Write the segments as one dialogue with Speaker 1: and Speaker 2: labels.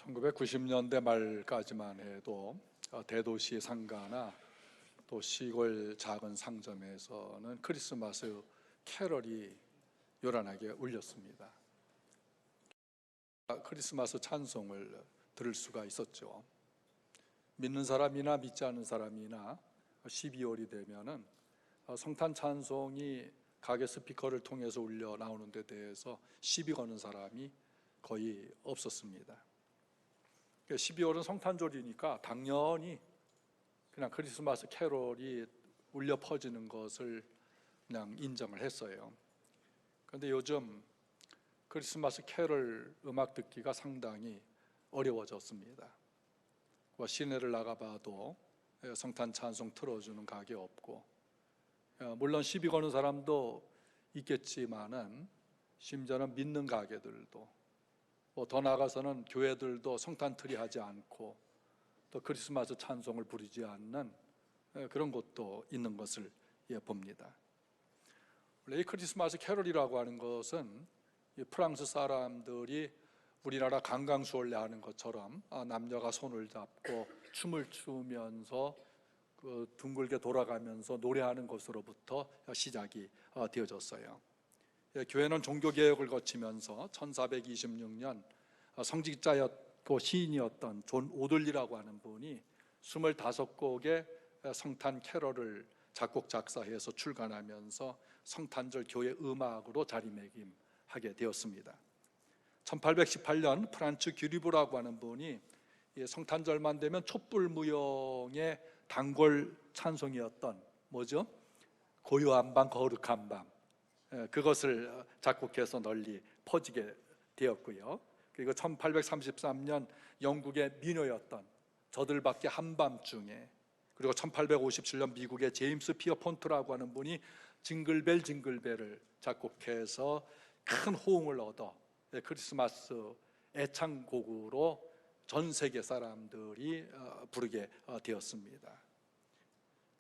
Speaker 1: 1990년대 말까지만 해도 대도시 상가나 또 시골 작은 상점에서는 크리스마스 캐럴이 요란하게 울렸습니다. 크리스마스 찬송을 들을 수가 있었죠. 믿는 사람이나 믿지 않는 사람이나 12월이 되면은 성탄 찬송이 가게 스피커를 통해서 울려 나오는 데 대해서 시비 거는 사람이 거의 없었습니다. 12월은 성탄절이니까 당연히 그냥 크리스마스 캐롤이 울려 퍼지는 것을 그냥 인정을 했어요. 그런데 요즘 크리스마스 캐롤 음악 듣기가 상당히 어려워졌습니다. 시내를 나가봐도 성탄 찬송 틀어주는 가게 없고, 물론 시비 거는 사람도 있겠지만은 심지어는 믿는 가게들도 더 나아가서는 교회들도 성탄 트리 하지 않고 또 크리스마스 찬송을 부르지 않는 그런 곳도 있는 것을 봅니다. 원래 이 크리스마스 캐롤이라고 하는 것은 프랑스 사람들이 우리나라 강강수월래 하는 것처럼 남녀가 손을 잡고 춤을 추면서 둥글게 돌아가면서 노래하는 것으로부터 시작이 되어졌어요. 교회는 종교개혁을 거치면서 1426년 성직자였고 시인이었던 존 오들리라고 하는 분이 25곡의 성탄 캐럴을 작곡 작사해서 출간하면서 성탄절 교회 음악으로 자리매김하게 되었습니다. 1818년 프란츠 규리브라고 하는 분이 성탄절만 되면 촛불무용의 단골 찬송이었던 뭐죠? 고요한 밤 거룩한 밤, 그것을 작곡해서 널리 퍼지게 되었고요. 그리고 1833년 영국의 민요였던 저들밖에 한밤중에, 그리고 1857년 미국의 제임스 피어폰트라고 하는 분이 징글벨 징글벨을 작곡해서 큰 호응을 얻어 크리스마스 애창곡으로 전 세계 사람들이 부르게 되었습니다.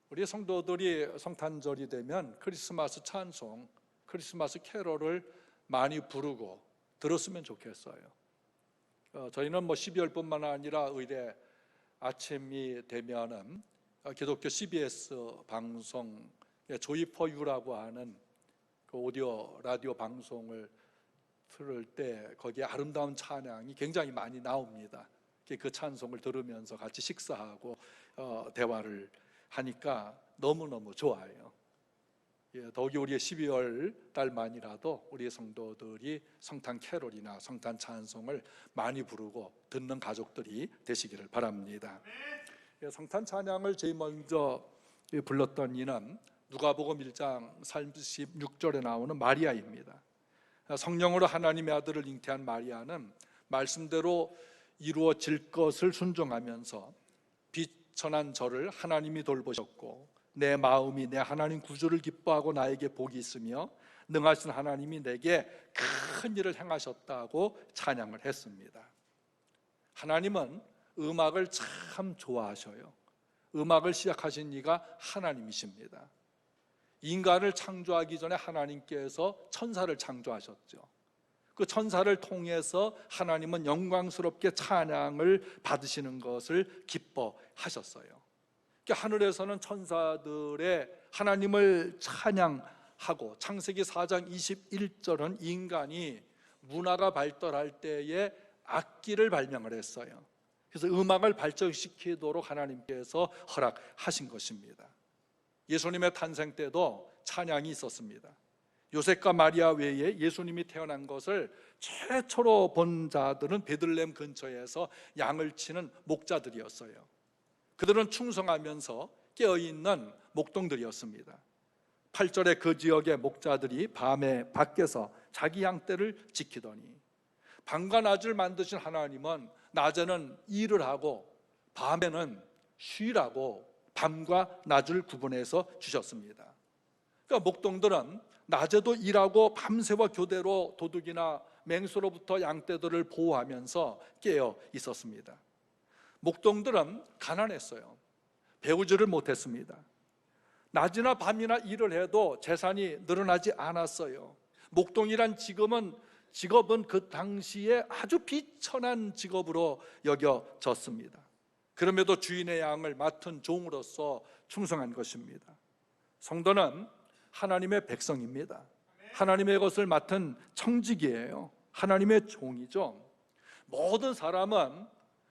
Speaker 1: 우리 성도들이 성탄절이 되면 크리스마스 찬송, 크리스마스 캐럴을 많이 부르고 들었으면 좋겠어요. 저희는 12월뿐만 아니라 의례 아침이 되면은 기독교 CBS 방송 조이 포 유라고 하는 그 오디오 라디오 방송을 들을 때 거기에 아름다운 찬양이 굉장히 많이 나옵니다. 그 찬송을 들으면서 같이 식사하고 대화를 하니까 너무너무 좋아요. 더욱이 우리의 12월 달만이라도 우리 성도들이 성탄 캐롤이나 성탄 찬송을 많이 부르고 듣는 가족들이 되시기를 바랍니다. 성탄 찬양을 제일 먼저 불렀던 이는 누가복음 1장 36절에 나오는 마리아입니다. 성령으로 하나님의 아들을 잉태한 마리아는 말씀대로 이루어질 것을 순종하면서 비천한 저를 하나님이 돌보셨고 내 마음이 내 하나님 구주를 기뻐하고 나에게 복이 있으며 능하신 하나님이 내게 큰 일을 행하셨다고 찬양을 했습니다. 하나님은 음악을 참 좋아하셔요. 음악을 시작하신 이가 하나님이십니다. 인간을 창조하기 전에 하나님께서 천사를 창조하셨죠. 그 천사를 통해서 하나님은 영광스럽게 찬양을 받으시는 것을 기뻐하셨어요. 하늘에서는 천사들의 하나님을 찬양하고, 창세기 4장 21절은 인간이 문화가 발달할 때에 악기를 발명을 했어요. 그래서 음악을 발전시키도록 하나님께서 허락하신 것입니다. 예수님의 탄생 때도 찬양이 있었습니다. 요셉과 마리아 외에 예수님이 태어난 것을 최초로 본 자들은 베들레헴 근처에서 양을 치는 목자들이었어요. 그들은 충성하면서 깨어있는 목동들이었습니다. 8절에 그 지역의 목자들이 밤에 밖에서 자기 양떼를 지키더니, 밤과 낮을 만드신 하나님은 낮에는 일을 하고 밤에는 쉬라고 밤과 낮을 구분해서 주셨습니다. 그러니까 목동들은 낮에도 일하고 밤새와 교대로 도둑이나 맹수로부터 양떼들을 보호하면서 깨어 있었습니다. 목동들은 가난했어요. 배우지를 못했습니다. 낮이나 밤이나 일을 해도 재산이 늘어나지 않았어요. 목동이란 지금은 직업은 그 당시에 아주 비천한 직업으로 여겨졌습니다. 그럼에도 주인의 양을 맡은 종으로서 충성한 것입니다. 성도는 하나님의 백성입니다. 하나님의 것을 맡은 청직이에요. 하나님의 종이죠. 모든 사람은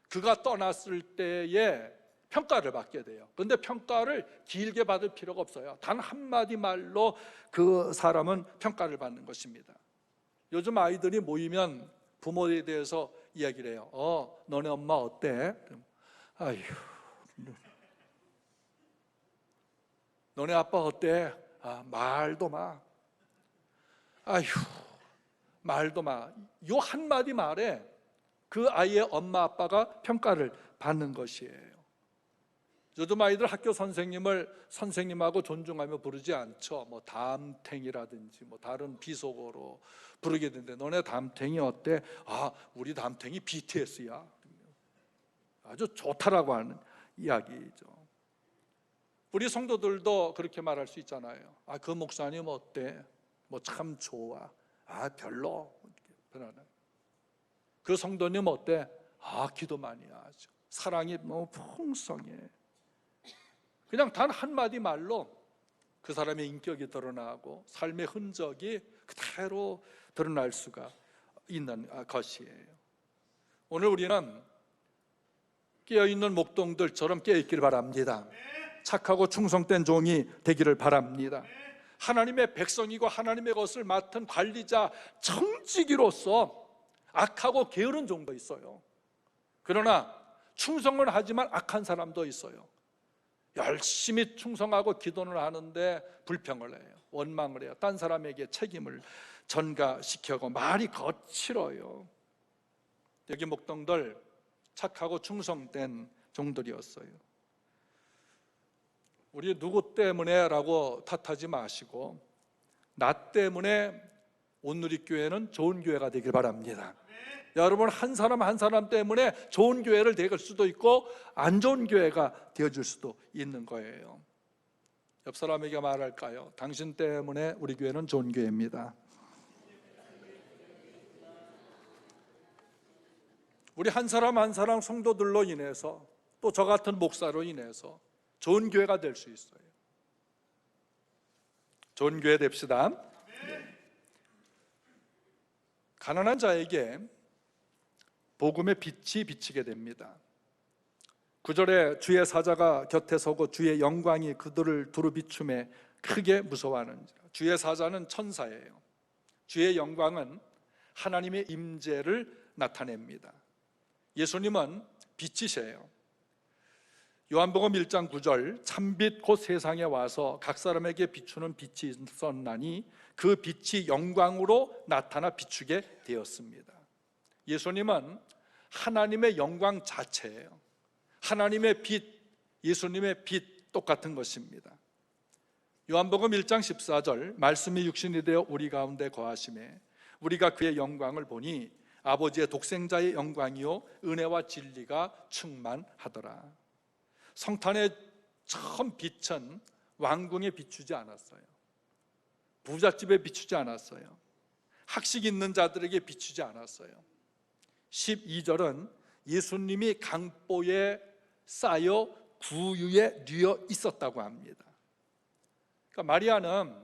Speaker 1: 그가 떠났을 때에 평가를 받게 돼요. 그런데 평가를 길게 받을 필요가 없어요. 단 한마디 말로 그 사람은 평가를 받는 것입니다. 요즘 아이들이 모이면 부모에 대해서 이야기를 해요. 너네 엄마 어때? 아휴, 너네 아빠 어때? 말도 마. 아휴, 말도 마. 요 한마디 말에 그 아이의 엄마 아빠가 평가를 받는 것이에요. 요즘 아이들 학교 선생님을 선생님하고 존중하며 부르지 않죠. 뭐 담탱이라든지 뭐 다른 비속어로 부르게 되는데, 너네 담탱이 어때? 우리 담탱이 BTS야. 아주 좋다라고 하는 이야기죠. 우리 성도들도 그렇게 말할 수 있잖아요. 그 목사님 어때? 뭐 참 좋아. 별로. 그 성도님 어때? 기도 많이 하죠. 사랑이 너무 풍성해. 그냥 단 한마디 말로 그 사람의 인격이 드러나고 삶의 흔적이 그대로 드러날 수가 있는 것이에요. 오늘 우리는 깨어있는 목동들처럼 깨어있기를 바랍니다. 착하고 충성된 종이 되기를 바랍니다. 하나님의 백성이고 하나님의 것을 맡은 관리자 청지기로서 악하고 게으른 종도 있어요. 그러나 충성을 하지만 악한 사람도 있어요. 열심히 충성하고 기도를 하는데 불평을 해요. 원망을 해요. 딴 사람에게 책임을 전가시켜고 말이 거칠어요. 여기 목동들 착하고 충성된 종들이었어요. 우리 누구 때문에 라고 탓하지 마시고 나 때문에 온누리교회는 좋은 교회가 되길 바랍니다. 여러분, 한 사람 한 사람 때문에 좋은 교회를 될 수도 있고 안 좋은 교회가 되어줄 수도 있는 거예요. 옆 사람에게 말할까요? 당신 때문에 우리 교회는 좋은 교회입니다. 우리 한 사람 한 사람 성도들로 인해서, 또 저 같은 목사로 인해서 좋은 교회가 될 수 있어요. 좋은 교회 됩시다. 가난한 자에게 복음의 빛이 비치게 됩니다. 9절에 주의 사자가 곁에 서고 주의 영광이 그들을 두루 비춤에 크게 무서워하는지라. 주의 사자는 천사예요. 주의 영광은 하나님의 임재를 나타냅니다. 예수님은 빛이세요. 요한복음 1장 9절, 참빛 곧 세상에 와서 각 사람에게 비추는 빛이 있었나니 그 빛이 영광으로 나타나 비추게 되었습니다. 예수님은 하나님의 영광 자체예요. 하나님의 빛, 예수님의 빛 똑같은 것입니다. 요한복음 1장 14절, 말씀이 육신이 되어 우리 가운데 거하심에 우리가 그의 영광을 보니 아버지의 독생자의 영광이요 은혜와 진리가 충만하더라. 성탄의 처음 빛은 왕궁에 비추지 않았어요. 부잣집에 비추지 않았어요. 학식 있는 자들에게 비추지 않았어요. 12절은 예수님이 강보에 쌓여 구유에 뉘어 있었다고 합니다. 그러니까 마리아는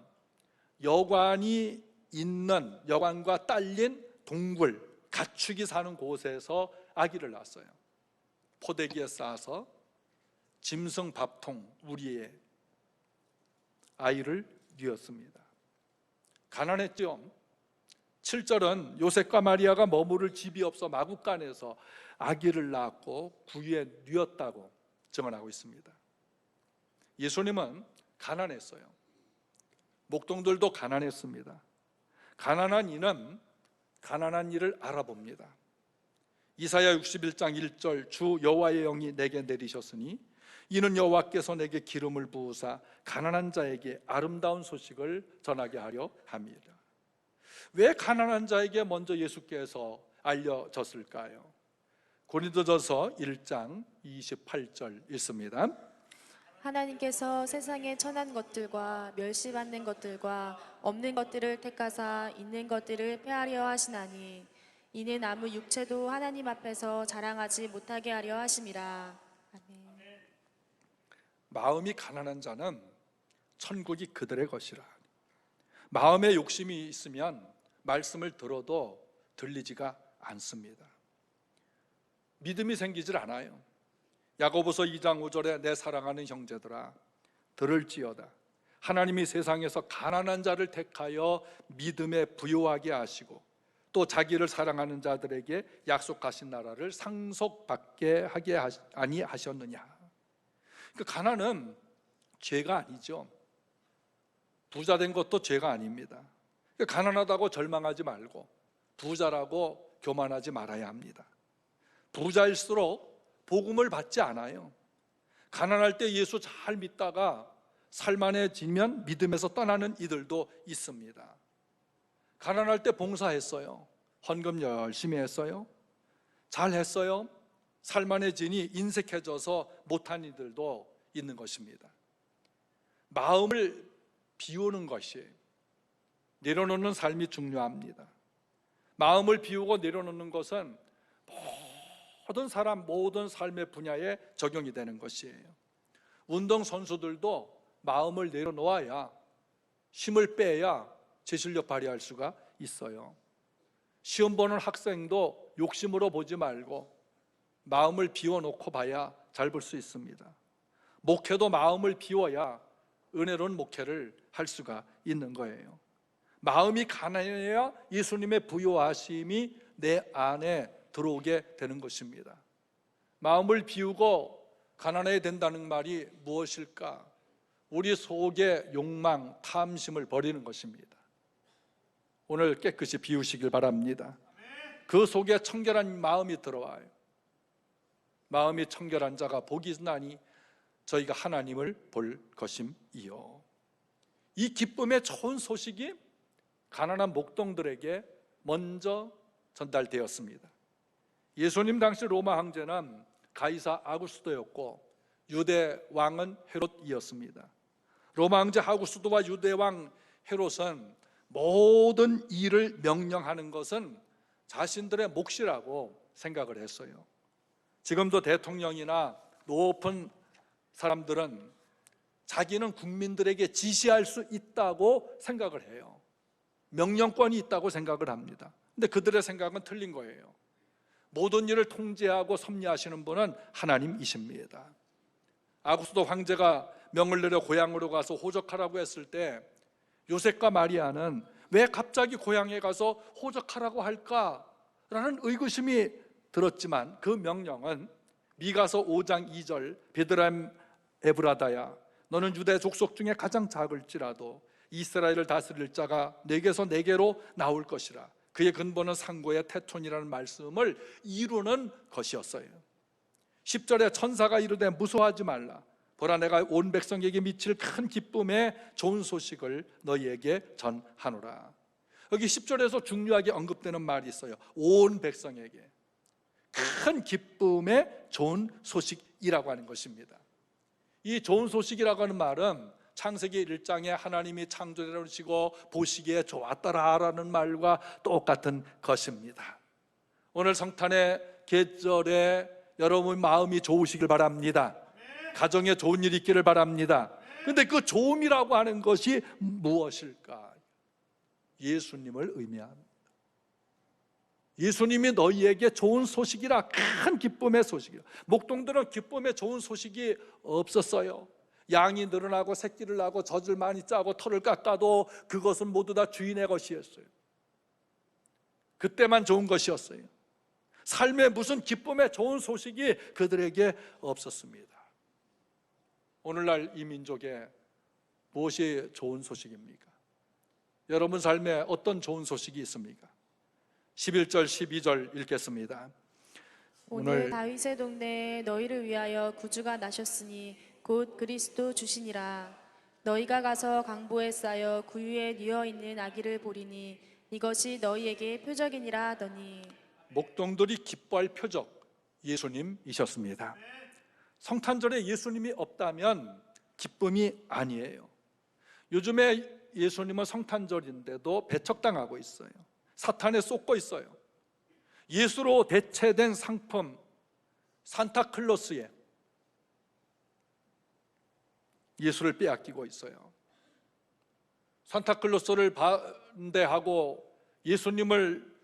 Speaker 1: 여관과 딸린 동굴, 가축이 사는 곳에서 아기를 낳았어요. 포대기에 싸서 짐승 밥통 우리에 아이를 뉘었습니다. 가난했죠. 7절은 요셉과 마리아가 머무를 집이 없어 마구간에서 아기를 낳았고 구유에 뉘었다고 증언하고 있습니다. 예수님은 가난했어요. 목동들도 가난했습니다. 가난한 이는 가난한 일을 알아봅니다. 이사야 61장 1절, 주 여호와의 영이 내게 내리셨으니 이는 여호와께서 내게 기름을 부으사 가난한 자에게 아름다운 소식을 전하게 하려 함이라. 왜 가난한 자에게 먼저 예수께서 알려졌을까요? 고린도전서 1장 28절 읽습니다.
Speaker 2: 하나님께서 세상에 천한 것들과 멸시받는 것들과 없는 것들을 택하사 있는 것들을 폐하려 하시나니 이는 아무 육체도 하나님 앞에서 자랑하지 못하게 하려 하심이라. 아멘.
Speaker 1: 마음이 가난한 자는 천국이 그들의 것이라. 마음에 욕심이 있으면 말씀을 들어도 들리지가 않습니다. 믿음이 생기질 않아요. 야고보서 2장 5절에 내 사랑하는 형제들아 들을지어다 하나님이 세상에서 가난한 자를 택하여 믿음에 부요하게 하시고 또 자기를 사랑하는 자들에게 약속하신 나라를 상속받게 하게 아니하셨느냐. 그러니까 가난은 죄가 아니죠. 부자 된 것도 죄가 아닙니다. 그러니까 가난하다고 절망하지 말고 부자라고 교만하지 말아야 합니다. 부자일수록 복음을 받지 않아요. 가난할 때 예수 잘 믿다가 살만해지면 믿음에서 떠나는 이들도 있습니다. 가난할 때 봉사했어요. 헌금 열심히 했어요. 잘했어요. 살만해지니 인색해져서 못한 이들도 있는 것입니다. 마음을 비우는 것이 내려놓는 삶이 중요합니다. 마음을 비우고 내려놓는 것은 모든 사람, 모든 삶의 분야에 적용이 되는 것이에요. 운동선수들도 마음을 내려놓아야, 힘을 빼야 제 실력 발휘할 수가 있어요. 시험 보는 학생도 욕심으로 보지 말고 마음을 비워놓고 봐야 잘 볼 수 있습니다. 목회도 마음을 비워야 은혜로운 목회를 할 수가 있는 거예요. 마음이 가난해야 예수님의 부요하심이 내 안에 들어오게 되는 것입니다. 마음을 비우고 가난해야 된다는 말이 무엇일까? 우리 속의 욕망, 탐심을 버리는 것입니다. 오늘 깨끗이 비우시길 바랍니다. 그 속에 청결한 마음이 들어와요. 마음이 청결한 자가 복이 있나니 저희가 하나님을 볼 것임이요. 이 기쁨의 좋은 소식이 가난한 목동들에게 먼저 전달되었습니다. 예수님 당시 로마 황제는 가이사 아구스도였고 유대 왕은 헤롯이었습니다. 로마 황제 아구스도와 유대 왕 헤롯은 모든 일을 명령하는 것은 자신들의 몫이라고 생각을 했어요. 지금도 대통령이나 높은 사람들은 자기는 국민들에게 지시할 수 있다고 생각을 해요. 명령권이 있다고 생각을 합니다. 근데 그들의 생각은 틀린 거예요. 모든 일을 통제하고 섭리하시는 분은 하나님이십니다. 아구스도 황제가 명을 내려 고향으로 가서 호적하라고 했을 때 요셉과 마리아는 왜 갑자기 고향에 가서 호적하라고 할까라는 의구심이 들었지만 그 명령은 미가서 5장 2절 베드레헴 에브라다야 너는 유대 족속 중에 가장 작을지라도 이스라엘을 다스릴 자가 내게서 내게로 나올 것이라. 그의 근본은 상고의 태촌이라는 말씀을 이루는 것이었어요. 10절에 천사가 이르되 무서워하지 말라 보라 내가 온 백성에게 미칠 큰 기쁨의 좋은 소식을 너희에게 전하노라. 여기 10절에서 중요하게 언급되는 말이 있어요. 온 백성에게 큰 기쁨의 좋은 소식이라고 하는 것입니다. 이 좋은 소식이라고 하는 말은 창세기 1장에 하나님이 창조를 해놓으시고 보시기에 좋았더라라는 말과 똑같은 것입니다. 오늘 성탄의 계절에 여러분 마음이 좋으시길 바랍니다. 가정에 좋은 일이 있기를 바랍니다. 그런데 그 좋음이라고 하는 것이 무엇일까? 예수님을 의미합니다. 예수님이 너희에게 좋은 소식이라, 큰 기쁨의 소식이라. 목동들은 기쁨의 좋은 소식이 없었어요. 양이 늘어나고 새끼를 낳고 젖을 많이 짜고 털을 깎아도 그것은 모두 다 주인의 것이었어요. 그때만 좋은 것이었어요. 삶에 무슨 기쁨의 좋은 소식이 그들에게 없었습니다. 오늘날 이 민족에 무엇이 좋은 소식입니까? 여러분 삶에 어떤 좋은 소식이 있습니까? 11절 12절 읽겠습니다.
Speaker 2: 오늘 다윗의 동네에 너희를 위하여 구주가 나셨으니 곧 그리스도 주시니라. 너희가 가서 강보에 쌓여 구유에 뉘어 있는 아기를 보리니 이것이 너희에게 표적이니라 하더니.
Speaker 1: 목동들이 기뻐할 표적 예수님이셨습니다. 성탄절에 예수님이 없다면 기쁨이 아니에요. 요즘에 예수님은 성탄절인데도 배척당하고 있어요. 사탄에 쏟고 있어요. 예수로 대체된 상품 산타클로스에 예수를 빼앗기고 있어요. 산타클로스를 반대하고 예수님을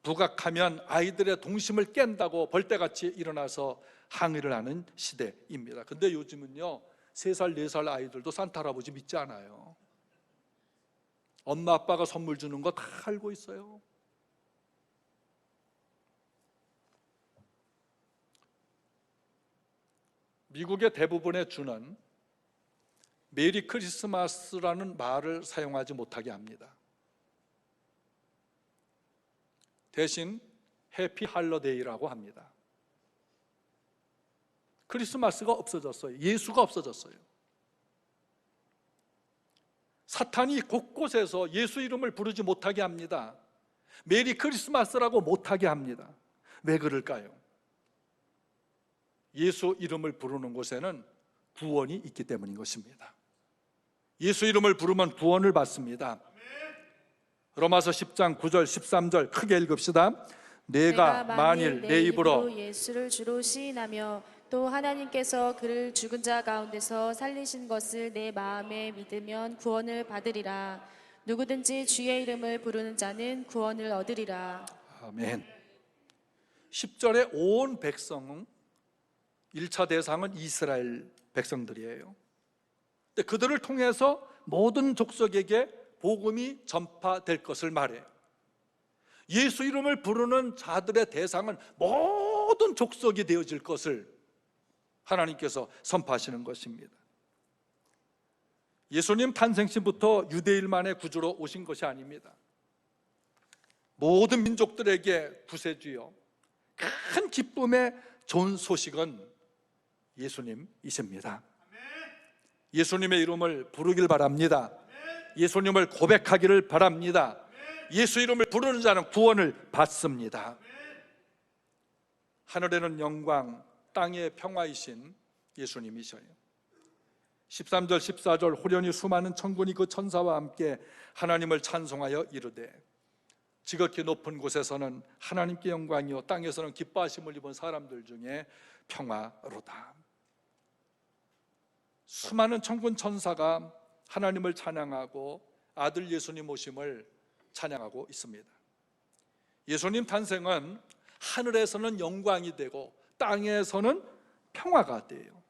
Speaker 1: 부각하면 아이들의 동심을 깬다고 벌떼같이 일어나서 항의를 하는 시대입니다. 근데 요즘은요 3살, 4살 아이들도 산타 할아버지 믿지 않아요. 엄마 아빠가 선물 주는 거 다 알고 있어요. 미국의 대부분의 주는 메리 크리스마스라는 말을 사용하지 못하게 합니다. 대신 해피 할러데이라고 합니다. 크리스마스가 없어졌어요. 예수가 없어졌어요. 사탄이 곳곳에서 예수 이름을 부르지 못하게 합니다. 메리 크리스마스라고 못하게 합니다. 왜 그럴까요? 예수 이름을 부르는 곳에는 구원이 있기 때문인 것입니다. 예수 이름을 부르면 구원을 받습니다. 로마서 10장 9절 13절 크게 읽읍시다. 내가 만일 내 입으로
Speaker 2: 예수를 주로 시인하며 또 하나님께서 그를 죽은 자 가운데서 살리신 것을 내 마음에 믿으면 구원을 받으리라. 누구든지 주의 이름을 부르는 자는 구원을 얻으리라.
Speaker 1: 아멘. 10절에 온 백성은 1차 대상은 이스라엘 백성들이에요. 근데 그들을 통해서 모든 족속에게 복음이 전파될 것을 말해요. 예수 이름을 부르는 자들의 대상은 모든 족속이 되어질 것을 하나님께서 선포하시는 것입니다. 예수님 탄생시부터 유대인만의 구주로 오신 것이 아닙니다. 모든 민족들에게 구세주요 큰 기쁨의 좋은 소식은 예수님이십니다. 예수님의 이름을 부르길 바랍니다. 예수님을 고백하기를 바랍니다. 예수 이름을 부르는 자는 구원을 받습니다. 하늘에는 영광, 땅에 평화이신 예수님이셔요. 13절 14절 호련히 수많은 천군이 그 천사와 함께 하나님을 찬송하여 이르되 지극히 높은 곳에서는 하나님께 영광이요 땅에서는 기뻐하심을 입은 사람들 중에 평화로다. 수많은 천군 천사가 하나님을 찬양하고 아들 예수님 오심을 찬양하고 있습니다. 예수님 탄생은 하늘에서는 영광이 되고 땅에서는 평화가 돼요.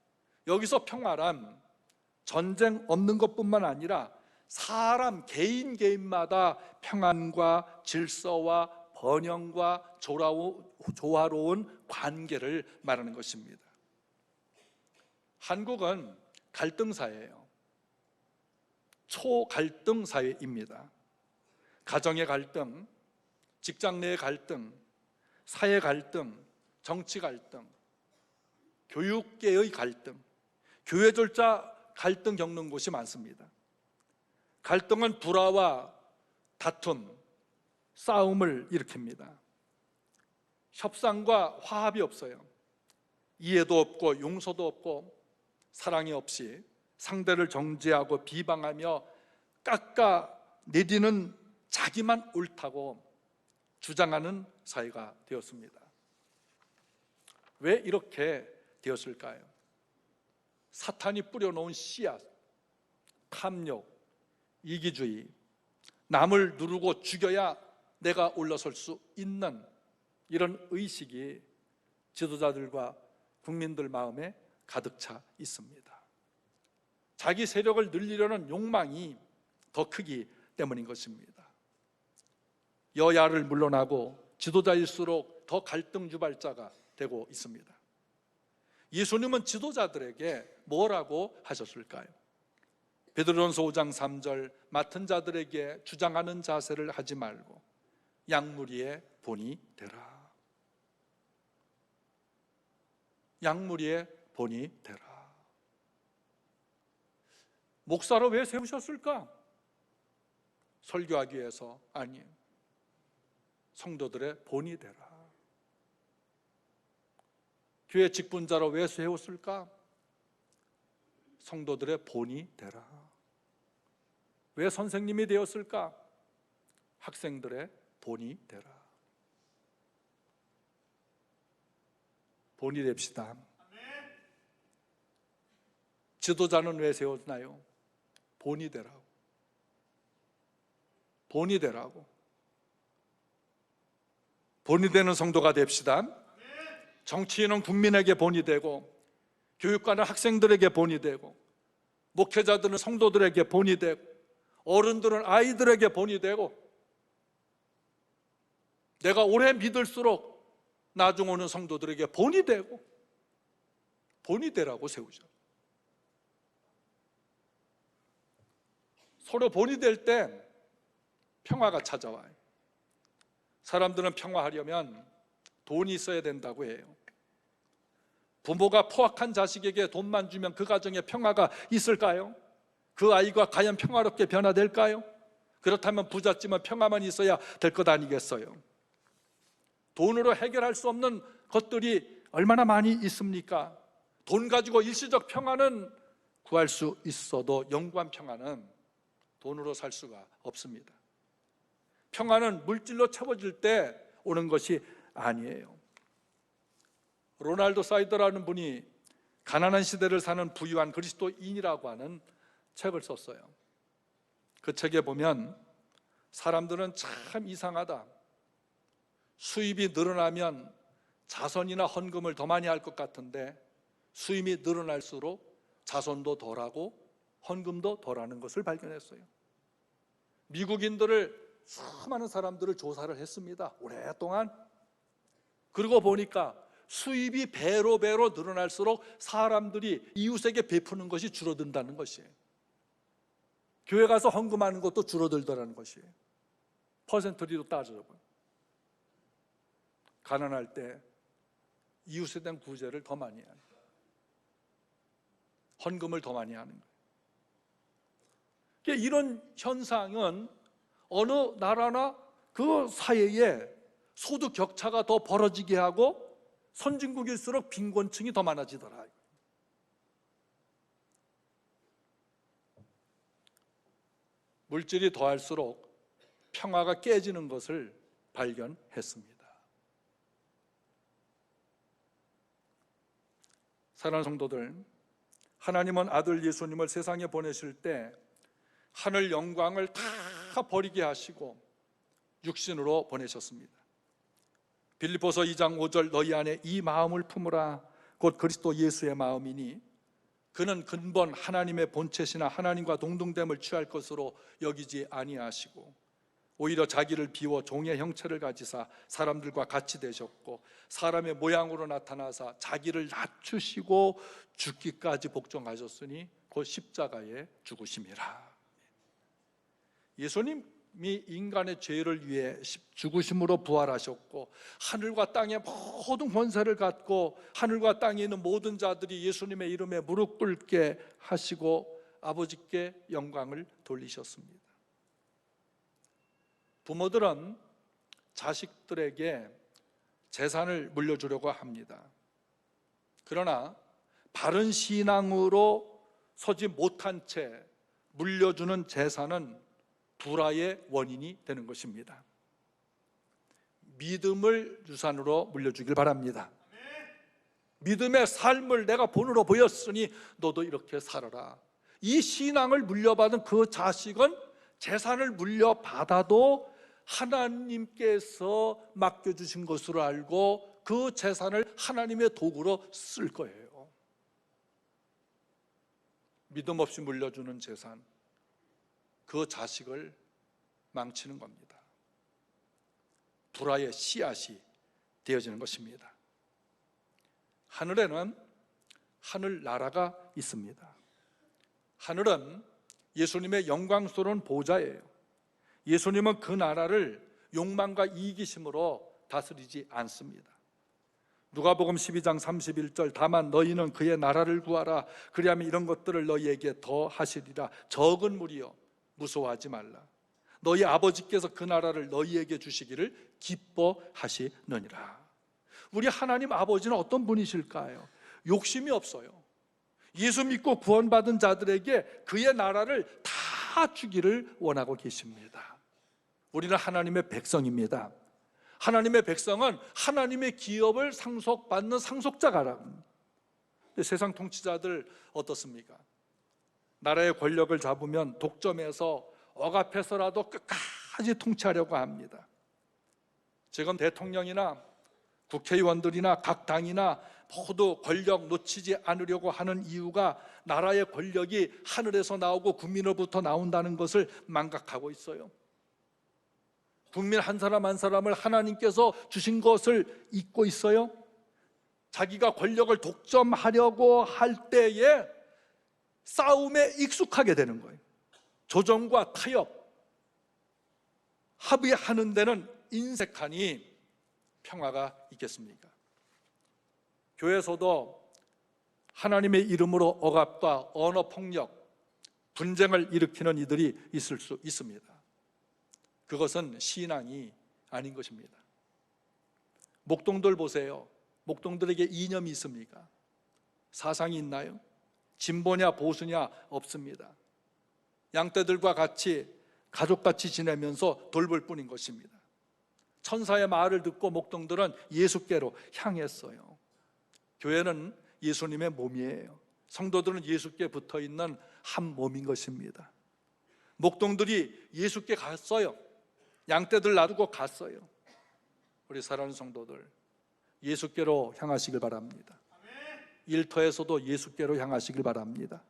Speaker 1: 여기서 평화란 전쟁 없는 것뿐만 아니라 사람 개인마다 평안과 질서와 번영과 조화로운 관계를 말하는 것입니다. 한국은 갈등 사회예요. 초갈등 사회입니다. 가정의 갈등, 직장 내의 갈등, 사회 갈등, 정치 갈등, 교육계의 갈등, 교회 절차 갈등 겪는 곳이 많습니다. 갈등은 불화와 다툼, 싸움을 일으킵니다. 협상과 화합이 없어요. 이해도 없고 용서도 없고 사랑이 없이 상대를 정죄하고 비방하며 깎아내리는 자기만 옳다고 주장하는 사회가 되었습니다. 왜 이렇게 되었을까요? 사탄이 뿌려놓은 씨앗, 탐욕, 이기주의, 남을 누르고 죽여야 내가 올라설 수 있는 이런 의식이 지도자들과 국민들 마음에 가득 차 있습니다. 자기 세력을 늘리려는 욕망이 더 크기 때문인 것입니다. 여야를 물러나고 지도자일수록 더 갈등 유발자가 되고 있습니다. 예수님은 지도자들에게 뭐라고 하셨을까요? 베드로전서 5장 3절 맡은 자들에게 주장하는 자세를 하지 말고 양무리의 본이 되라. 양무리의 본이 되라. 목사로 왜 세우셨을까? 설교하기 위해서? 아니에요. 성도들의 본이 되라. 교회 직분자로 왜 세웠을까? 성도들의 본이 되라. 왜 선생님이 되었을까? 학생들의 본이 되라. 본이 됩시다. 지도자는 왜 세웠나요? 본이 되라고. 본이 되라고. 본이 되는 성도가 됩시다. 정치인은 국민에게 본이 되고, 교육관은 학생들에게 본이 되고, 목회자들은 성도들에게 본이 되고, 어른들은 아이들에게 본이 되고, 내가 오래 믿을수록 나중 오는 성도들에게 본이 되고, 본이 되라고 세우죠. 서로 본이 될 때 평화가 찾아와요. 사람들은 평화하려면 돈이 있어야 된다고 해요. 부모가 포악한 자식에게 돈만 주면 그 가정에 평화가 있을까요? 그 아이가 과연 평화롭게 변화될까요? 그렇다면 부잣집은 평화만 있어야 될 것 아니겠어요? 돈으로 해결할 수 없는 것들이 얼마나 많이 있습니까? 돈 가지고 일시적 평화는 구할 수 있어도 영구한 평화는 돈으로 살 수가 없습니다. 평화는 물질로 채워질 때 오는 것이 아니에요. 로날도 사이더라는 분이 가난한 시대를 사는 부유한 그리스도인이라고 하는 책을 썼어요. 그 책에 보면 사람들은 참 이상하다. 수입이 늘어나면 자선이나 헌금을 더 많이 할 것 같은데 수입이 늘어날수록 자선도 덜하고 헌금도 덜하는 것을 발견했어요. 미국인들을 수많은 사람들을 조사를 했습니다. 오랫동안. 그러고 보니까 수입이 배로 늘어날수록 사람들이 이웃에게 베푸는 것이 줄어든다는 것이에요. 교회 가서 헌금하는 것도 줄어들더라는 것이에요. 퍼센트리도 따져보면 가난할 때 이웃에 대한 구제를 더 많이 하는 거예요. 헌금을 더 많이 하는 거예요. 이런 현상은 어느 나라나 그 사회에 소득 격차가 더 벌어지게 하고 선진국일수록 빈곤층이 더 많아지더라. 물질이 더할수록 평화가 깨지는 것을 발견했습니다. 사랑하는 성도들, 하나님은 아들 예수님을 세상에 보내실 때 하늘 영광을 다 버리게 하시고 육신으로 보내셨습니다. 빌립보서 2장 5절 너희 안에 이 마음을 품으라 곧 그리스도 예수의 마음이니 그는 근본 하나님의 본체시나 하나님과 동등됨을 취할 것으로 여기지 아니하시고 오히려 자기를 비워 종의 형체를 가지사 사람들과 같이 되셨고 사람의 모양으로 나타나사 자기를 낮추시고 죽기까지 복종하셨으니 곧 십자가에 죽으심이라. 예수님이 인간의 죄를 위해 죽으심으로 부활하셨고 하늘과 땅의 모든 권세를 갖고 하늘과 땅에 있는 모든 자들이 예수님의 이름에 무릎 꿇게 하시고 아버지께 영광을 돌리셨습니다. 부모들은 자식들에게 재산을 물려주려고 합니다. 그러나 바른 신앙으로 서지 못한 채 물려주는 재산은 불화의 원인이 되는 것입니다. 믿음을 유산으로 물려주길 바랍니다. 믿음의 삶을 내가 본으로 보였으니 너도 이렇게 살아라. 이 신앙을 물려받은 그 자식은 재산을 물려받아도 하나님께서 맡겨주신 것으로 알고 그 재산을 하나님의 도구로 쓸 거예요. 믿음 없이 물려주는 재산, 그 자식을 망치는 겁니다. 불화의 씨앗이 되어지는 것입니다. 하늘에는 하늘나라가 있습니다. 하늘은 예수님의 영광스러운 보좌예요. 예수님은 그 나라를 욕망과 이기심으로 다스리지 않습니다. 누가복음 12장 31절 다만 너희는 그의 나라를 구하라 그리하면 이런 것들을 너희에게 더 하시리라. 적은 무리여 무서워하지 말라. 너희 아버지께서 그 나라를 너희에게 주시기를 기뻐하시느니라. 우리 하나님 아버지는 어떤 분이실까요? 욕심이 없어요. 예수 믿고 구원받은 자들에게 그의 나라를 다 주기를 원하고 계십니다. 우리는 하나님의 백성입니다. 하나님의 백성은 하나님의 기업을 상속받는 상속자가. 세상 통치자들 어떻습니까? 나라의 권력을 잡으면 독점해서 억압해서라도 끝까지 통치하려고 합니다. 지금 대통령이나 국회의원들이나 각 당이나 모두 권력 놓치지 않으려고 하는 이유가 나라의 권력이 하늘에서 나오고 국민으로부터 나온다는 것을 망각하고 있어요. 국민 한 사람 한 사람을 하나님께서 주신 것을 잊고 있어요. 자기가 권력을 독점하려고 할 때에 싸움에 익숙하게 되는 거예요. 조정과 타협, 합의하는 데는 인색하니 평화가 있겠습니까? 교회에서도 하나님의 이름으로 억압과 언어폭력, 분쟁을 일으키는 이들이 있을 수 있습니다. 그것은 신앙이 아닌 것입니다. 목동들 보세요. 목동들에게 이념이 있습니까? 사상이 있나요? 진보냐 보수냐 없습니다. 양떼들과 같이 가족같이 지내면서 돌볼 뿐인 것입니다. 천사의 말을 듣고 목동들은 예수께로 향했어요. 교회는 예수님의 몸이에요. 성도들은 예수께 붙어있는 한 몸인 것입니다. 목동들이 예수께 갔어요. 양떼들 놔두고 갔어요. 우리 사랑하는 성도들, 예수께로 향하시길 바랍니다. 일터에서도 예수께로 향하시길 바랍니다.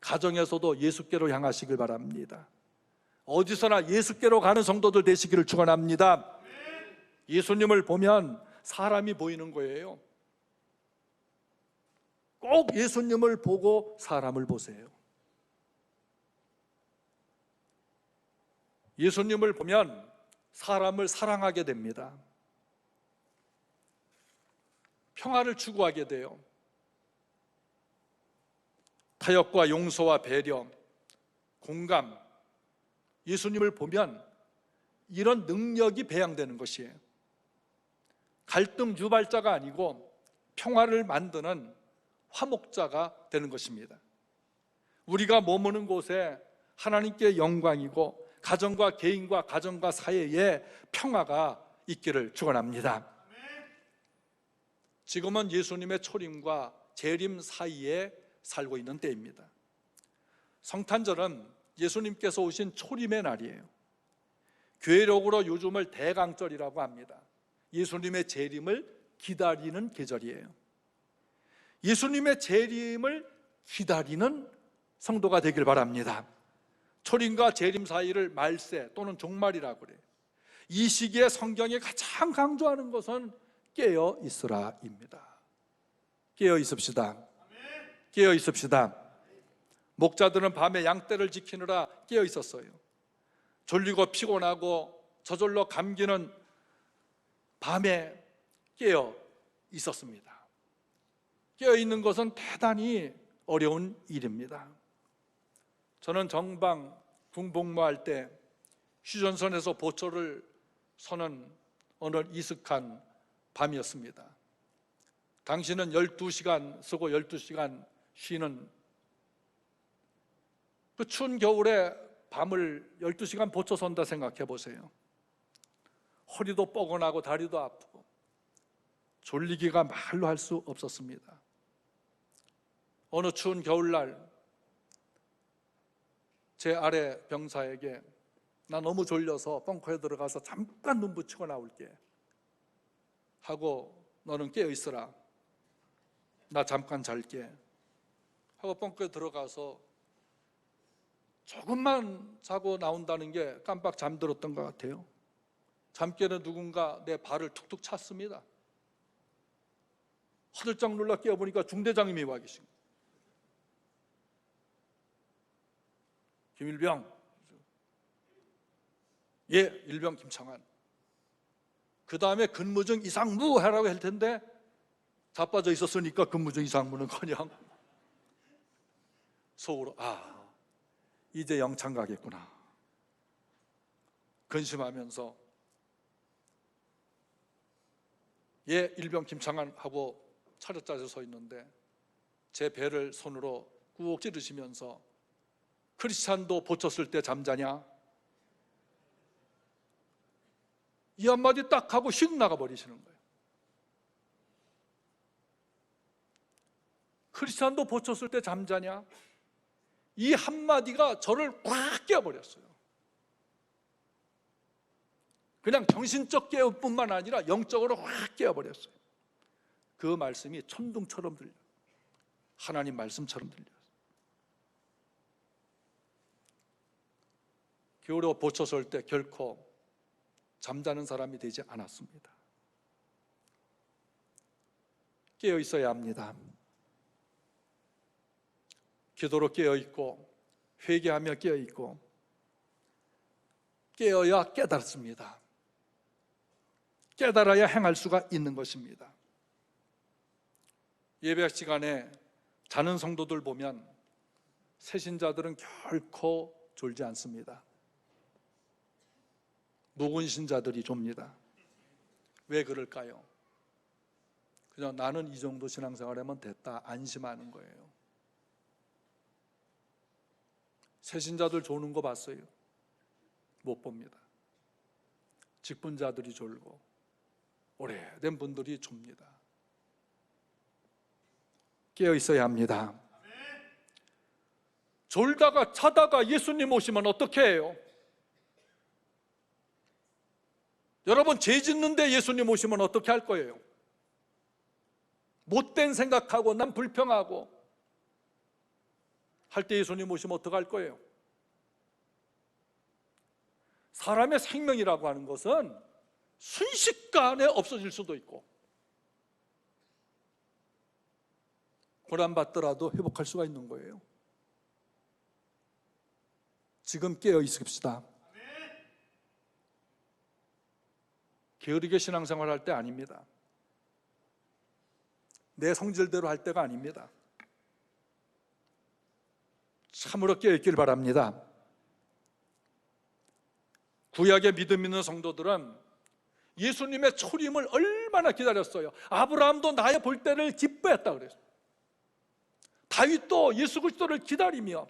Speaker 1: 가정에서도 예수께로 향하시길 바랍니다. 어디서나 예수께로 가는 성도들 되시기를 축원합니다. 예수님을 보면 사람이 보이는 거예요. 꼭 예수님을 보고 사람을 보세요. 예수님을 보면 사람을 사랑하게 됩니다. 평화를 추구하게 돼요. 타협과 용서와 배려, 공감, 예수님을 보면 이런 능력이 배양되는 것이에요. 갈등 유발자가 아니고 평화를 만드는 화목자가 되는 것입니다. 우리가 머무는 곳에 하나님께 영광이고 가정과 개인과 가정과 사회에 평화가 있기를 축원합니다. 지금은 예수님의 초림과 재림 사이에 살고 있는 때입니다. 성탄절은 예수님께서 오신 초림의 날이에요. 교회력으로 요즘을 대강절이라고 합니다. 예수님의 재림을 기다리는 계절이에요. 예수님의 재림을 기다리는 성도가 되길 바랍니다. 초림과 재림 사이를 말세 또는 종말이라고 그래요. 이 시기에 성경이 가장 강조하는 것은 깨어 있으라입니다. 깨어 있읍시다. 깨어 있읍시다. 목자들은 밤에 양떼를 지키느라 깨어 있었어요. 졸리고 피곤하고 저절로 감기는 밤에 깨어 있었습니다. 깨어 있는 것은 대단히 어려운 일입니다. 저는 정방 군복무할 때 휴전선에서 보초를 서는 어느 이슥한 밤이었습니다. 당신은 12시간 쓰고 12시간 쉬는 그 추운 겨울에 밤을 12시간 보초 선다 생각해 보세요. 허리도 뻐근하고 다리도 아프고 졸리기가 말로 할 수 없었습니다. 어느 추운 겨울날 제 아래 병사에게 나 너무 졸려서 벙커에 들어가서 잠깐 눈 붙이고 나올게 하고 너는 깨어 있으라, 나 잠깐 잘게 하고 벙커에 들어가서 조금만 자고 나온다는 게 깜빡 잠들었던 것 같아요. 잠결에 누군가 내 발을 툭툭 찼습니다. 화들짝 놀라 깨어보니까 중대장님이 와 계신 거예요. 김일병, 예, 일병 김창환. 그 다음에 근무중 이상무 하라고 할 텐데 자빠져 있었으니까 근무중 이상무는커녕 속으로 이제 영창 가겠구나 근심하면서 예, 일병 김창환 하고 차렷 자세 서 있는데 제 배를 손으로 꾹 찌르시면서 크리스찬도 보쳤을 때 잠자냐? 이 한마디 딱 하고 휙 나가버리시는 거예요. 크리스찬도 보쳤을 때 잠자냐? 이 한마디가 저를 꽉 깨워버렸어요. 그냥 정신적 깨움뿐만 아니라 영적으로 확 깨워버렸어요. 그 말씀이 천둥처럼 들려요. 하나님 말씀처럼 들려요. 겨울에 보쳤을 때 결코 잠자는 사람이 되지 않았습니다. 깨어 있어야 합니다. 기도로 깨어 있고 회개하며 깨어 있고 깨어야 깨닫습니다. 깨달아야 행할 수가 있는 것입니다. 예배 시간에 자는 성도들 보면 새신자들은 결코 졸지 않습니다. 묵은 신자들이 좁니다. 왜 그럴까요? 그냥 나는 이 정도 신앙생활하면 됐다 안심하는 거예요. 새신자들 조는 거 봤어요? 못 봅니다. 직분자들이 졸고 오래된 분들이 좁니다. 깨어 있어야 합니다. 졸다가 자다가 예수님 오시면 어떻게 해요? 여러분 죄 짓는데 예수님 오시면 어떻게 할 거예요? 못된 생각하고 난 불평하고 할 때 예수님 오시면 어떻게 할 거예요? 사람의 생명이라고 하는 것은 순식간에 없어질 수도 있고 고난받더라도 회복할 수가 있는 거예요. 지금 깨어 있읍시다. 게으르게 신앙생활 할 때 아닙니다. 내 성질대로 할 때가 아닙니다. 참으로 깨어 있길 바랍니다. 구약의 믿음 있는 성도들은 예수님의 초림을 얼마나 기다렸어요. 아브라함도 나의 볼 때를 기뻐했다 그랬어요. 다윗도 예수 그리스도를 기다리며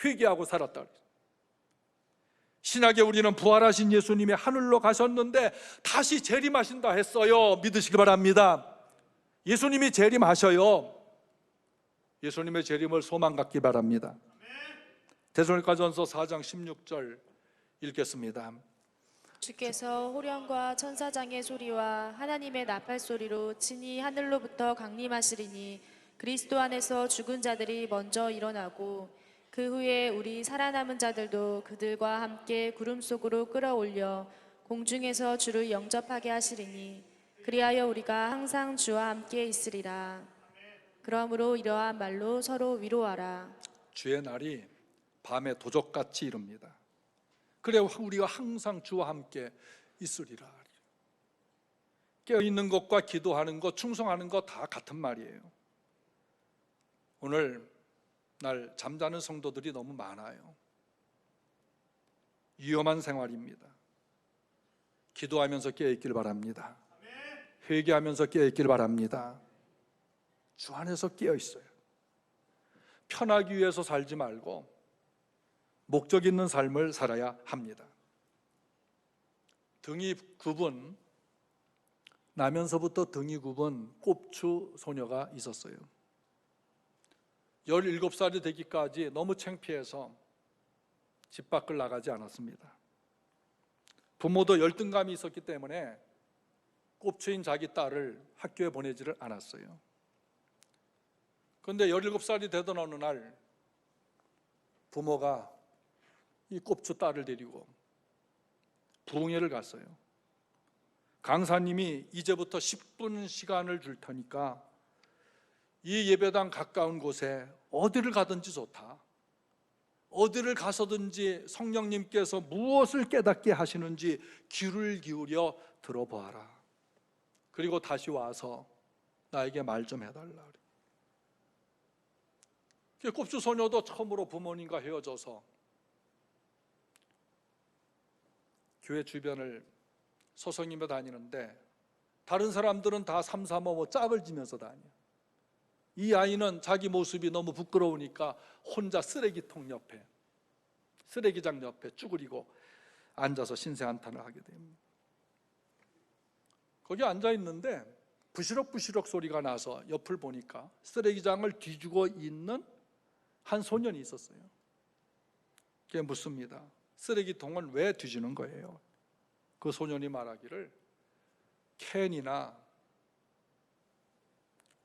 Speaker 1: 회개하고 살았다 그랬어요. 신약에 우리는 부활하신 예수님이 하늘로 가셨는데 다시 재림하신다 했어요. 믿으시기 바랍니다. 예수님이 재림하셔요. 예수님의 재림을 소망 갖기 바랍니다. 데살로니가전서 4장 16절 읽겠습니다.
Speaker 2: 주께서 호령과 천사장의 소리와 하나님의 나팔 소리로 친히 하늘로부터 강림하시리니 그리스도 안에서 죽은 자들이 먼저 일어나고 그 후에 우리 살아남은 자들도 그들과 함께 구름 속으로 끌어올려 공중에서 주를 영접하게 하시리니 그리하여 우리가 항상 주와 함께 있으리라. 그러므로 이러한 말로 서로 위로하라.
Speaker 1: 주의 날이 밤에 도적같이 이릅니다. 그래 우리가 항상 주와 함께 있으리라. 깨어있는 것과 기도하는 것, 충성하는 것 다 같은 말이에요. 오늘 날 잠자는 성도들이 너무 많아요. 위험한 생활입니다. 기도하면서 깨어있길 바랍니다. 회개하면서 깨어있길 바랍니다. 주 안에서 깨어있어요. 편하기 위해서 살지 말고 목적 있는 삶을 살아야 합니다. 등이 굽은 나면서부터 등이 굽은 꼽추 소녀가 있었어요. 17살이 되기까지 너무 창피해서 집 밖을 나가지 않았습니다. 부모도 열등감이 있었기 때문에 꼽추인 자기 딸을 학교에 보내지를 않았어요. 그런데 17살이 되던 어느 날 부모가 이 꼽추 딸을 데리고 부흥회를 갔어요. 강사님이 이제부터 10분 시간을 줄 테니까 이 예배당 가까운 곳에 어디를 가든지 좋다. 어디를 가서든지 성령님께서 무엇을 깨닫게 하시는지 귀를 기울여 들어보아라. 그리고 다시 와서 나에게 말 좀 해달라. 꼽추 소녀도 처음으로 부모님과 헤어져서 교회 주변을 서성이며 다니는데 다른 사람들은 다 삼삼오오 짝을 지면서 다녀요. 이 아이는 자기 모습이 너무 부끄러우니까 혼자 쓰레기통 옆에, 쓰레기장 옆에 쭈그리고 앉아서 신세한탄을 하게 됩니다. 거기 앉아 있는데 부시럭부시럭 소리가 나서 옆을 보니까 쓰레기장을 뒤지고 있는 한 소년이 있었어요. 그게 묻습니다. 쓰레기통을 왜 뒤지는 거예요? 그 소년이 말하기를 캔이나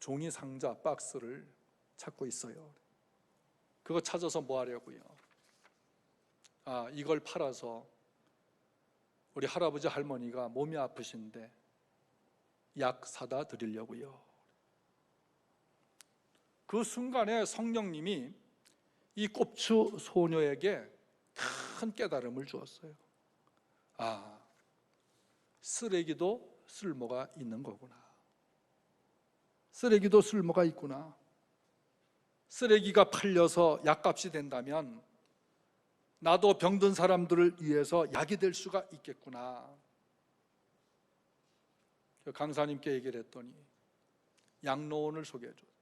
Speaker 1: 종이 상자 박스를 찾고 있어요. 그거 찾아서 뭐 하려고요? 이걸 팔아서 우리 할아버지 할머니가 몸이 아프신데 약 사다 드리려고요. 그 순간에 성령님이 이 꼽추 소녀에게 큰 깨달음을 주었어요. 쓰레기도 쓸모가 있는 거구나. 쓰레기도 쓸모가 있구나. 쓰레기가 팔려서 약값이 된다면 나도 병든 사람들을 위해서 약이 될 수가 있겠구나. 강사님께 얘기를 했더니 양로원을 소개해 줬어요.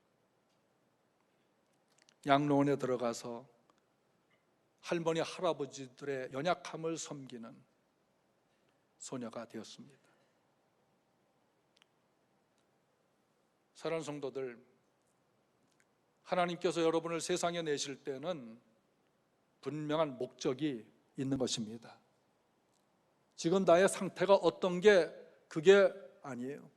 Speaker 1: 양로원에 들어가서 할머니 할아버지들의 연약함을 섬기는 소녀가 되었습니다. 사랑하는 성도들, 하나님께서 여러분을 세상에 내실 때는 분명한 목적이 있는 것입니다. 지금 나의 상태가 어떤 게 그게 아니에요.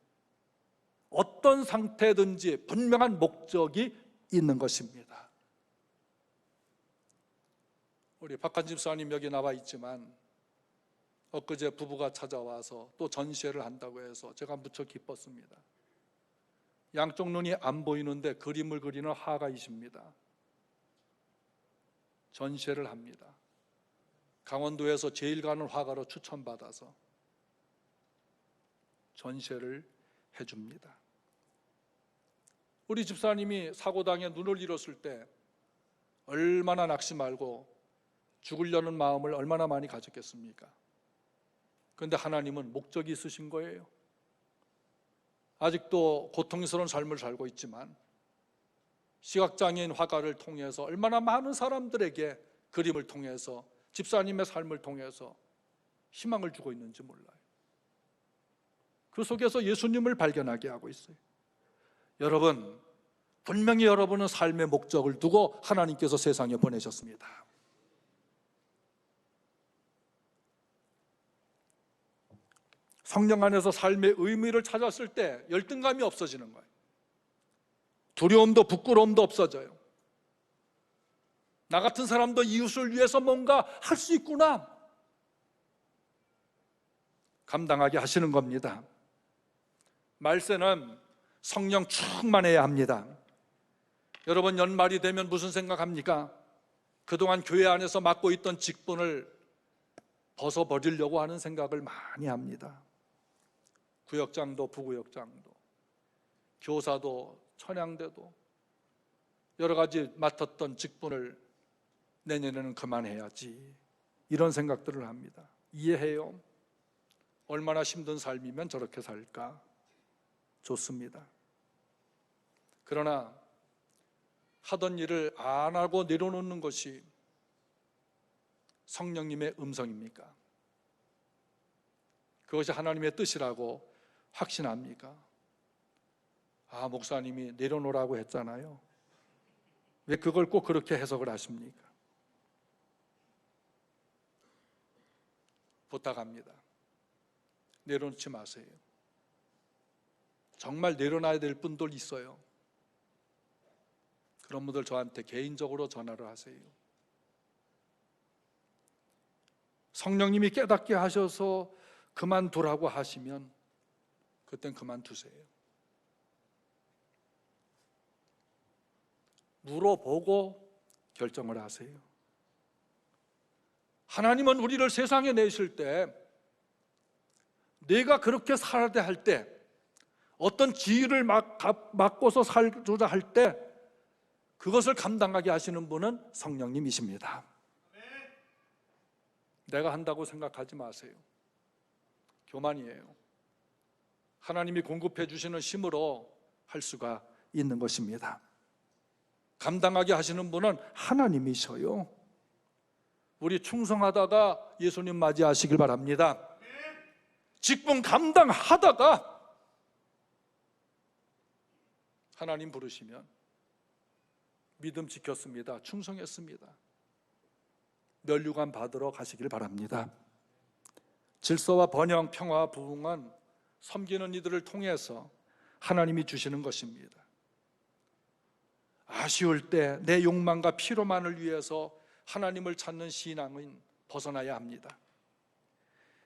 Speaker 1: 어떤 상태든지 분명한 목적이 있는 것입니다. 우리 박한 집사님 여기 나와 있지만 엊그제 부부가 찾아와서 또 전시회를 한다고 해서 제가 무척 기뻤습니다. 양쪽 눈이 안 보이는데 그림을 그리는 화가이십니다. 전시회를 합니다. 강원도에서 제일 가는 화가로 추천받아서 전시회를 해줍니다. 우리 집사님이 사고당해 눈을 잃었을 때 얼마나 낙심하고 죽으려는 마음을 얼마나 많이 가졌겠습니까? 그런데 하나님은 목적이 있으신 거예요. 아직도 고통스러운 삶을 살고 있지만 시각장애인 화가를 통해서 얼마나 많은 사람들에게 그림을 통해서 집사님의 삶을 통해서 희망을 주고 있는지 몰라요. 그 속에서 예수님을 발견하게 하고 있어요. 여러분, 분명히 여러분은 삶의 목적을 두고 하나님께서 세상에 보내셨습니다. 성령 안에서 삶의 의미를 찾았을 때 열등감이 없어지는 거예요. 두려움도 부끄러움도 없어져요. 나 같은 사람도 이웃을 위해서 뭔가 할 수 있구나. 감당하게 하시는 겁니다. 말세는 성령 충만해야 합니다. 여러분, 연말이 되면 무슨 생각합니까? 그동안 교회 안에서 맡고 있던 직분을 벗어버리려고 하는 생각을 많이 합니다. 구역장도 부구역장도 교사도 천양대도 여러 가지 맡았던 직분을 내년에는 그만해야지, 이런 생각들을 합니다. 이해해요. 얼마나 힘든 삶이면 저렇게 살까? 좋습니다. 그러나 하던 일을 안 하고 내려놓는 것이 성령님의 음성입니까? 그것이 하나님의 뜻이라고 확신합니까? 목사님이 내려놓으라고 했잖아요. 왜 그걸 꼭 그렇게 해석을 하십니까? 부탁합니다. 내려놓지 마세요. 정말 내려놔야 될 분들 있어요. 그런 분들 저한테 개인적으로 전화를 하세요. 성령님이 깨닫게 하셔서 그만두라고 하시면 그땐 그만두세요. 물어보고 결정을 하세요. 하나님은 우리를 세상에 내실 때 내가 그렇게 살아야 할 때, 어떤 지위를 맡고서 살고자 할 때 그것을 감당하게 하시는 분은 성령님이십니다. 내가 한다고 생각하지 마세요. 교만이에요. 하나님이 공급해 주시는 힘으로 할 수가 있는 것입니다. 감당하게 하시는 분은 하나님이셔요. 우리 충성하다가 예수님 맞이하시길 바랍니다. 직분 감당하다가 하나님 부르시면 믿음 지켰습니다. 충성했습니다. 면류관 받으러 가시길 바랍니다. 질서와 번영, 평화와 부흥은 섬기는 이들을 통해서 하나님이 주시는 것입니다. 아쉬울 때 내 욕망과 피로만을 위해서 하나님을 찾는 신앙은 벗어나야 합니다.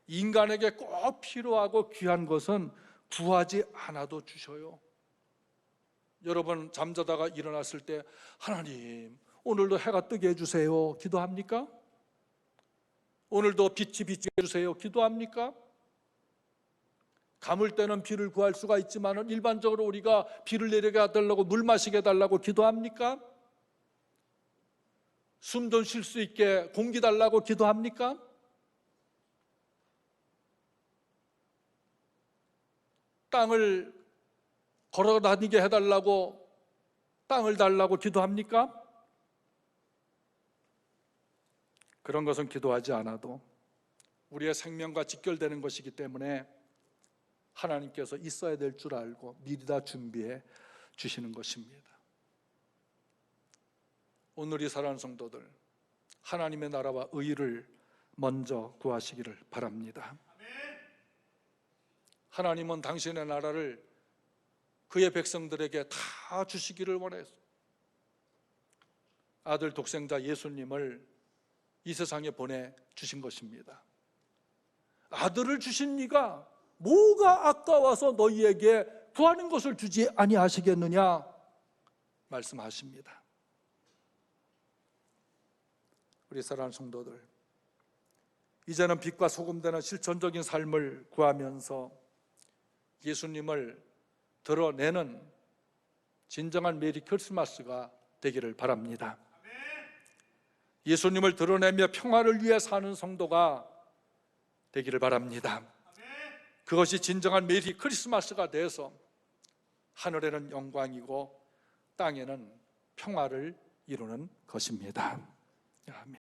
Speaker 1: 인간에게 꼭 필요하고 귀한 것은 구하지 않아도 주셔요. 여러분 잠자다가 일어났을 때 하나님 오늘도 해가 뜨게 해주세요 기도합니까? 오늘도 빛이 비치게 해주세요 기도합니까? 가물 때는 비를 구할 수가 있지만 일반적으로 우리가 비를 내리게 해달라고 물 마시게 해달라고 기도합니까? 숨 좀 쉴 수 있게 공기 달라고 기도합니까? 땅을 걸어 다니게 해달라고 땅을 달라고 기도합니까? 그런 것은 기도하지 않아도 우리의 생명과 직결되는 것이기 때문에 하나님께서 있어야 될 줄 알고 미리 다 준비해 주시는 것입니다. 오늘 이 사랑하는 성도들, 하나님의 나라와 의를 먼저 구하시기를 바랍니다. 하나님은 당신의 나라를 그의 백성들에게 다 주시기를 원해서 아들 독생자 예수님을 이 세상에 보내주신 것입니다. 아들을 주신 이가 뭐가 아까워서 너희에게 구하는 것을 주지 아니하시겠느냐 말씀하십니다. 우리 사랑하는 성도들, 이제는 빛과 소금 되는 실천적인 삶을 구하면서 예수님을 드러내는 진정한 메리 크리스마스가 되기를 바랍니다. 예수님을 드러내며 평화를 위해 사는 성도가 되기를 바랍니다. 그것이 진정한 메리 크리스마스가 돼서 하늘에는 영광이고 땅에는 평화를 이루는 것입니다. 아멘.